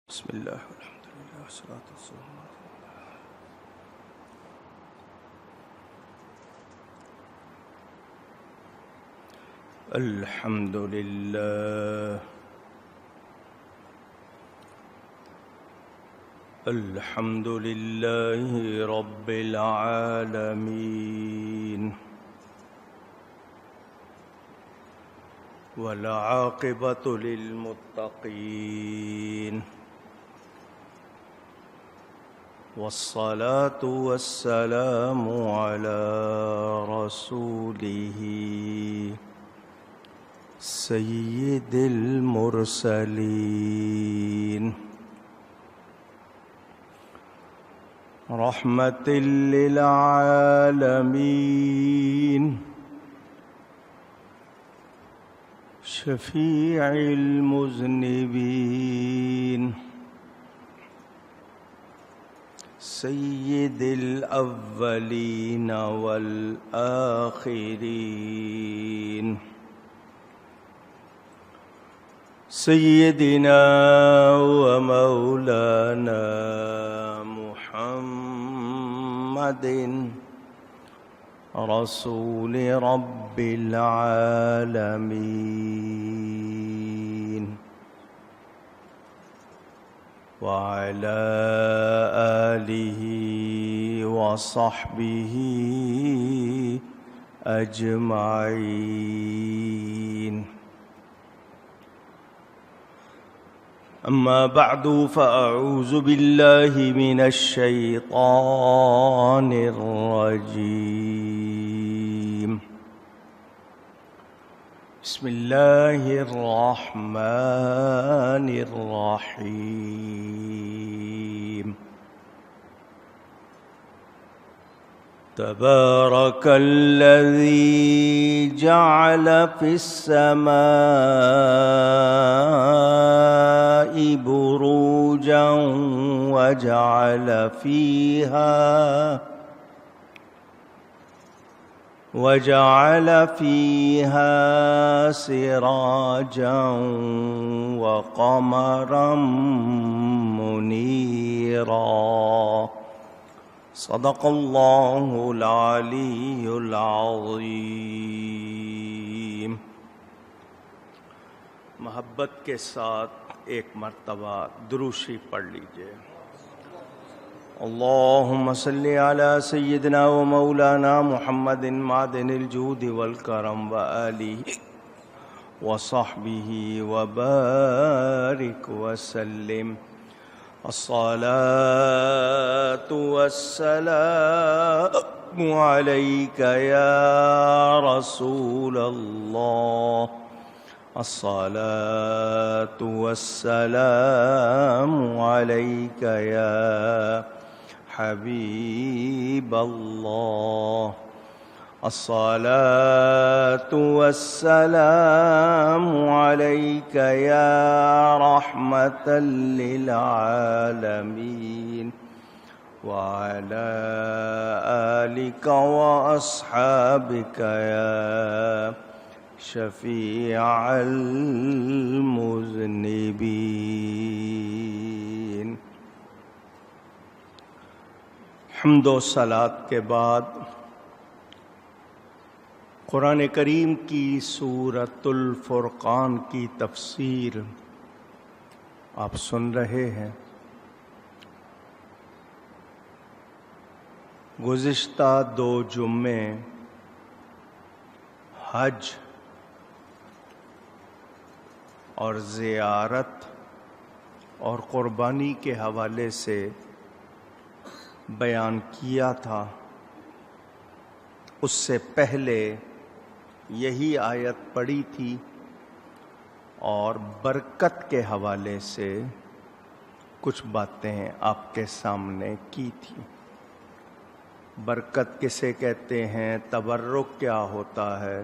بسم اللہ والحمد للہ والصلاۃ والسلام الحمد للہ الحمد للہ رب العالمین والعاقبۃ للمتقین والصلاة والسلام على رسوله سيد المرسلين رحمة للعالمين شفيع المذنبين سید الاولین والآخرین سیدنا و مولانا محمد رسول رب العالمین وعلى آله وصحبه أجمعين أما بعد فأعوذ بالله من الشيطان الرجيم بسم الله الرحمن الرحيم تبارك الذي جعل في السماء بروجا وجعل فيها سراجا وقمرا منيرا صدق الله العلي العظيم. محبت کے ساتھ ایک مرتبہ درود شریف پڑھ لیجئے. اللهم صل على سيدنا ومولانا محمد معدن الجود والكرم وآله وصحبه وبارك وسلم. الصلاة والسلام عليك يا رسول الله. الصلاة والسلام عليك يا حبيب الله. الصلاة والسلام عليك يا رحمة للعالمين وعلى آلك وأصحابك يا شفيع المذنبين. حمد و صلات کے بعد قرآن کریم کی سورۃ الفرقان کی تفسیر آپ سن رہے ہیں. گزشتہ 2 جمعے حج اور زیارت اور قربانی کے حوالے سے بیان کیا تھا. اس سے پہلے یہی آیت پڑھی تھی اور برکت کے حوالے سے کچھ باتیں آپ کے سامنے کی تھی. برکت کسے کہتے ہیں، تبرک کیا ہوتا ہے،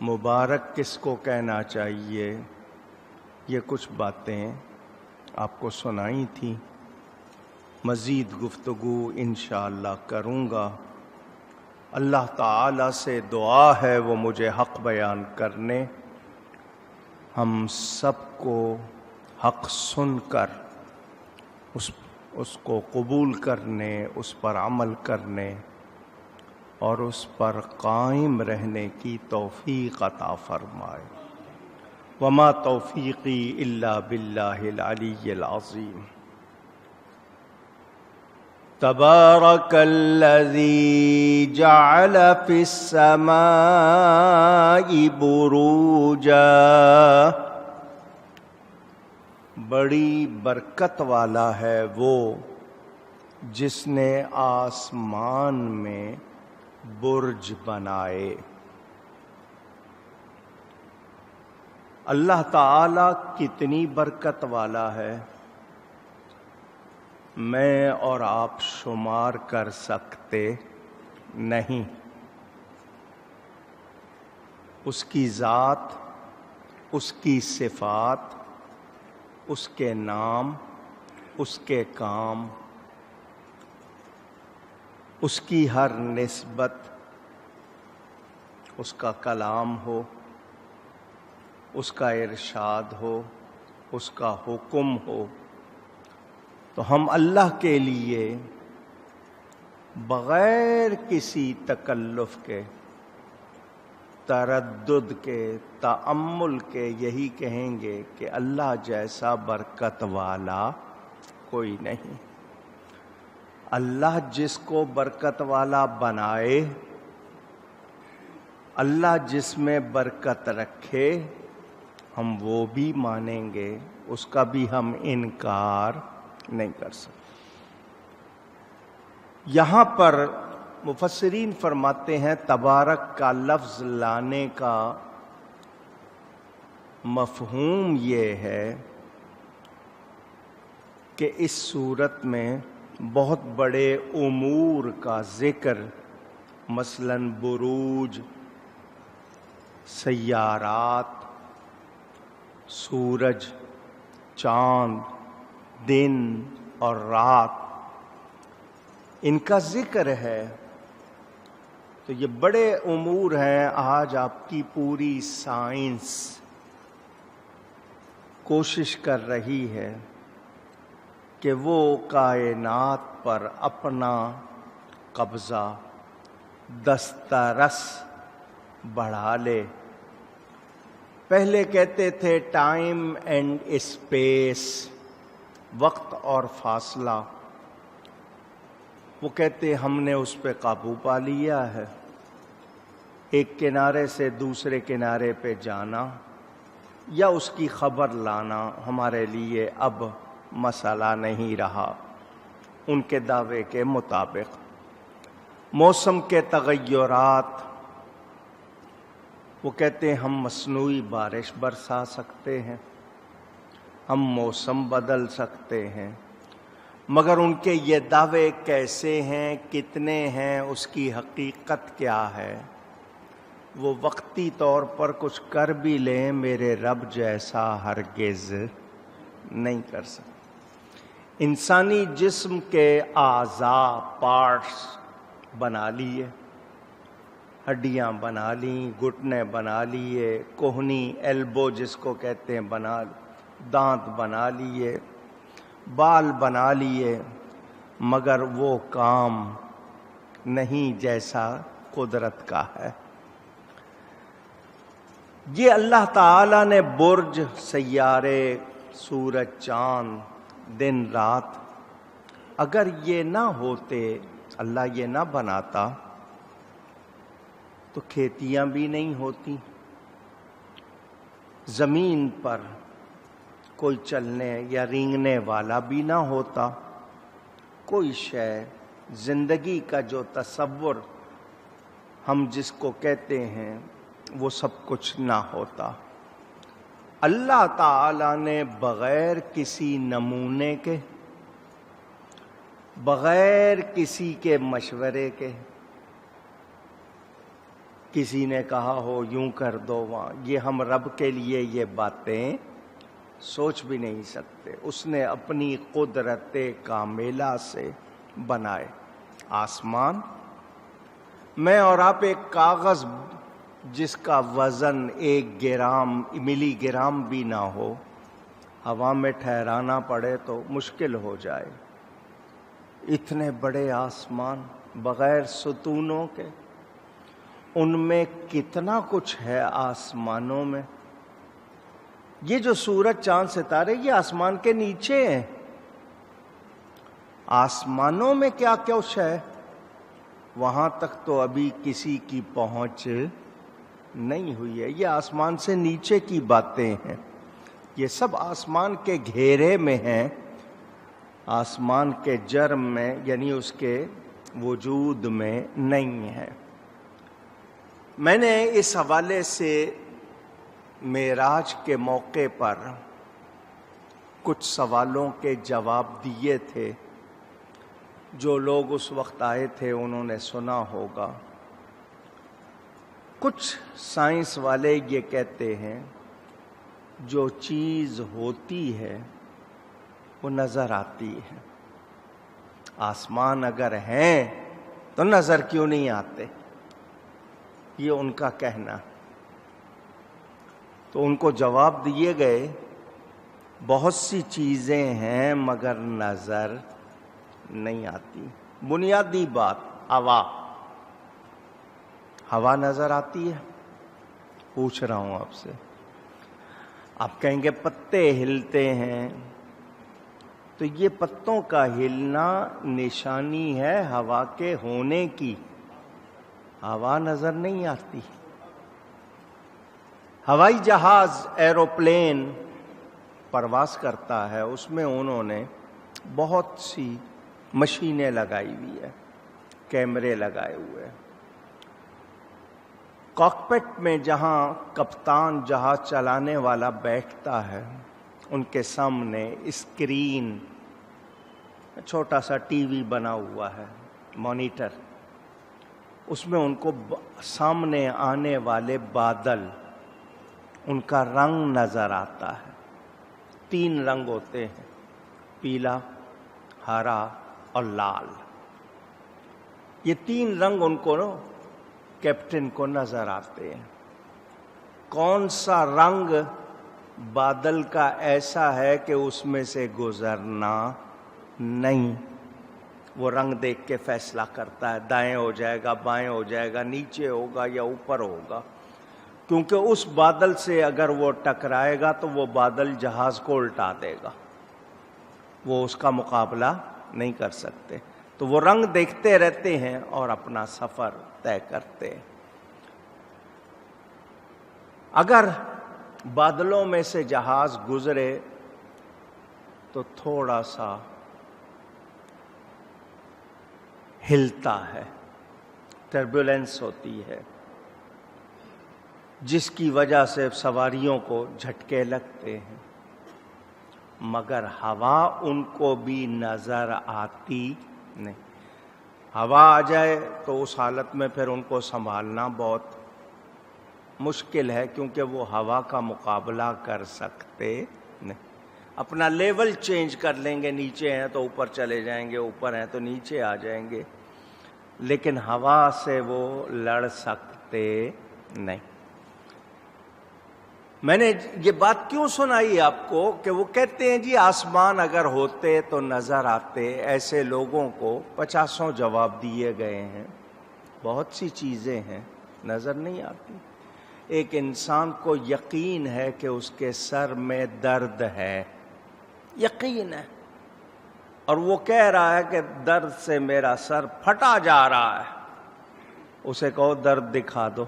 مبارک کس کو کہنا چاہیے، یہ کچھ باتیں آپ کو سنائی تھیں. مزید گفتگو انشاءاللہ کروں گا. اللہ تعالی سے دعا ہے وہ مجھے حق بیان کرنے، ہم سب کو حق سن کر اس کو قبول کرنے، اس پر عمل کرنے اور اس پر قائم رہنے کی توفیق عطا فرمائے۔ وما توفیقی الا باللہ العلی العظیم۔ تبارک الذی جعل فی السماء بروجا، بڑی برکت والا ہے وہ جس نے آسمان میں برج بنائے۔ اللہ تعالی کتنی برکت والا ہے، میں اور آپ شمار کر سکتے نہیں۔ اس کی ذات، اس کی صفات، اس کے نام، اس کے کام، اس کی ہر نسبت، اس کا کلام ہو، اس کا ارشاد ہو، اس کا حکم ہو، تو ہم اللہ کے لیے بغیر کسی تکلف کے، تردد کے، تأمل کے یہی کہیں گے کہ اللہ جیسا برکت والا کوئی نہیں۔ اللہ جس کو برکت والا بنائے، اللہ جس میں برکت رکھے، ہم وہ بھی مانیں گے، اس کا بھی ہم انکار نہیں کر سکتے۔ یہاں پر مفسرین فرماتے ہیں تبارک کا لفظ لانے کا مفہوم یہ ہے کہ اس صورت میں بہت بڑے امور کا ذکر، مثلاً بروج، سیارات، سورج، چاند، دن اور رات، ان کا ذکر ہے۔ تو یہ بڑے امور ہیں۔ آج آپ کی پوری سائنس کوشش کر رہی ہے کہ وہ کائنات پر اپنا قبضہ، دسترس بڑھا لے۔ پہلے کہتے تھے ٹائم اینڈ اسپیس، وقت اور فاصلہ، وہ کہتے ہم نے اس پہ قابو پا لیا ہے۔ ایک کنارے سے دوسرے کنارے پہ جانا یا اس کی خبر لانا ہمارے لیے اب مسئلہ نہیں رہا ان کے دعوے کے مطابق۔ موسم کے تغیرات، وہ کہتے ہیں ہم مصنوعی بارش برسا سکتے ہیں، ہم موسم بدل سکتے ہیں، مگر ان کے یہ دعوے کیسے ہیں، کتنے ہیں، اس کی حقیقت کیا ہے؟ وہ وقتی طور پر کچھ کر بھی لیں، میرے رب جیسا ہرگز نہیں کر سکتے۔ انسانی جسم کے اعضاء، پارٹس بنا لیے، ہڈیاں بنا لیں، گھٹنے بنا لیے، کوہنی ایلبو جس کو کہتے ہیں بنا لی، دانت بنا لیے، بال بنا لیے، مگر وہ کام نہیں جیسا قدرت کا ہے۔ یہ اللہ تعالیٰ نے برج، سیارے، سورج، چاند، دن رات، اگر یہ نہ ہوتے، اللہ یہ نہ بناتا تو کھیتیاں بھی نہیں ہوتی، زمین پر کوئی چلنے یا رینگنے والا بھی نہ ہوتا، کوئی شے، زندگی کا جو تصور ہم جس کو کہتے ہیں وہ سب کچھ نہ ہوتا۔ اللہ تعالی نے بغیر کسی نمونے کے، بغیر کسی کے مشورے کے، کسی نے کہا ہو یوں کر دو وہاں، یہ ہم رب کے لیے یہ باتیں سوچ بھی نہیں سکتے۔ اس نے اپنی قدرت کاملہ سے بنائے آسمان۔ میں اور آپ ایک کاغذ جس کا وزن 1 گرام ملی گرام بھی نہ ہو، ہوا میں ٹھہرانا پڑے تو مشکل ہو جائے۔ اتنے بڑے آسمان بغیر ستونوں کے، ان میں کتنا کچھ ہے آسمانوں میں۔ یہ جو سورج چاند ستارے یہ آسمان کے نیچے ہیں، آسمانوں میں کیا کچھ ہے وہاں تک تو ابھی کسی کی پہنچ نہیں ہوئی ہے۔ یہ آسمان سے نیچے کی باتیں ہیں، یہ سب آسمان کے گھیرے میں ہیں، آسمان کے جرم میں یعنی اس کے وجود میں نہیں ہے۔ میں نے اس حوالے سے معراج کے موقع پر کچھ سوالوں کے جواب دیے تھے، جو لوگ اس وقت آئے تھے انہوں نے سنا ہوگا۔ کچھ سائنس والے یہ کہتے ہیں جو چیز ہوتی ہے وہ نظر آتی ہے، آسمان اگر ہیں تو نظر کیوں نہیں آتے، یہ ان کا کہنا۔ تو ان کو جواب دیے گئے بہت سی چیزیں ہیں مگر نظر نہیں آتی۔ بنیادی بات ہوا نظر آتی ہے؟ پوچھ رہا ہوں آپ سے۔ آپ کہیں گے پتے ہلتے ہیں، تو یہ پتوں کا ہلنا نشانی ہے ہوا کے ہونے کی، ہوا نظر نہیں آتی۔ ہوائی جہاز ایروپلین پرواز کرتا ہے، اس میں انہوں نے بہت سی مشینیں لگائی ہوئی ہے، کیمرے لگائے ہوئے ہیں۔ کاکپٹ میں جہاں کپتان جہاز چلانے والا بیٹھتا ہے ان کے سامنے اسکرین، چھوٹا سا ٹی وی بنا ہوا ہے، مانیٹر، اس میں ان کو سامنے آنے والے بادل، ان کا رنگ نظر آتا ہے۔ 3 رنگ ہوتے ہیں، پیلا، ہرا اور لال۔ یہ 3 رنگ ان کو کیپٹن کو نظر آتے ہیں۔ کون سا رنگ بادل کا ایسا ہے کہ اس میں سے گزرنا نہیں، وہ رنگ دیکھ کے فیصلہ کرتا ہے، دائیں ہو جائے گا، بائیں ہو جائے گا، نیچے ہوگا یا اوپر ہوگا، کیونکہ اس بادل سے اگر وہ ٹکرائے گا تو وہ بادل جہاز کو الٹا دے گا، وہ اس کا مقابلہ نہیں کر سکتے۔ تو وہ رنگ دیکھتے رہتے ہیں اور اپنا سفر طے کرتے ہیں۔ اگر بادلوں میں سے جہاز گزرے تو تھوڑا سا ہلتا ہے، ٹربولنس ہوتی ہے، جس کی وجہ سے سواریوں کو جھٹکے لگتے ہیں، مگر ہوا ان کو بھی نظر آتی نہیں۔ ہوا آ جائے تو اس حالت میں پھر ان کو سنبھالنا بہت مشکل ہے، کیونکہ وہ ہوا کا مقابلہ کر سکتے نہیں۔ اپنا لیول چینج کر لیں گے، نیچے ہیں تو اوپر چلے جائیں گے، اوپر ہیں تو نیچے آ جائیں گے، لیکن ہوا سے وہ لڑ سکتے نہیں۔ میں نے یہ بات کیوں سنائی آپ کو کہ وہ کہتے ہیں جی آسمان اگر ہوتے تو نظر آتے۔ ایسے لوگوں کو 50 جواب دیے گئے ہیں، بہت سی چیزیں ہیں نظر نہیں آتی۔ ایک انسان کو یقین ہے کہ اس کے سر میں درد ہے، یقین ہے، اور وہ کہہ رہا ہے کہ درد سے میرا سر پھٹا جا رہا ہے۔ اسے کہو درد دکھا دو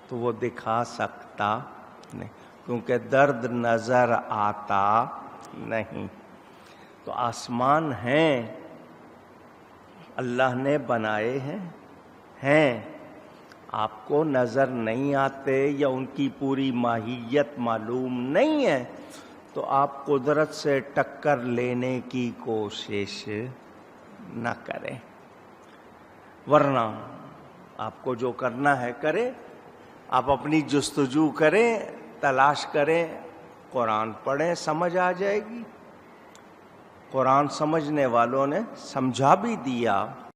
تو وہ دکھا سکتا نہیں، کیونکہ درد نظر آتا نہیں۔ تو آسمان ہیں، اللہ نے بنائے ہیں، آپ کو نظر نہیں آتے یا ان کی پوری ماہیت معلوم نہیں ہے تو آپ قدرت سے ٹکر لینے کی کوشش نہ کریں، ورنہ آپ کو جو کرنا ہے کریں۔ آپ اپنی جستجو کریں، تلاش کریں، قرآن پڑھیں، سمجھ آ جائے گی۔ قرآن سمجھنے والوں نے سمجھا بھی دیا۔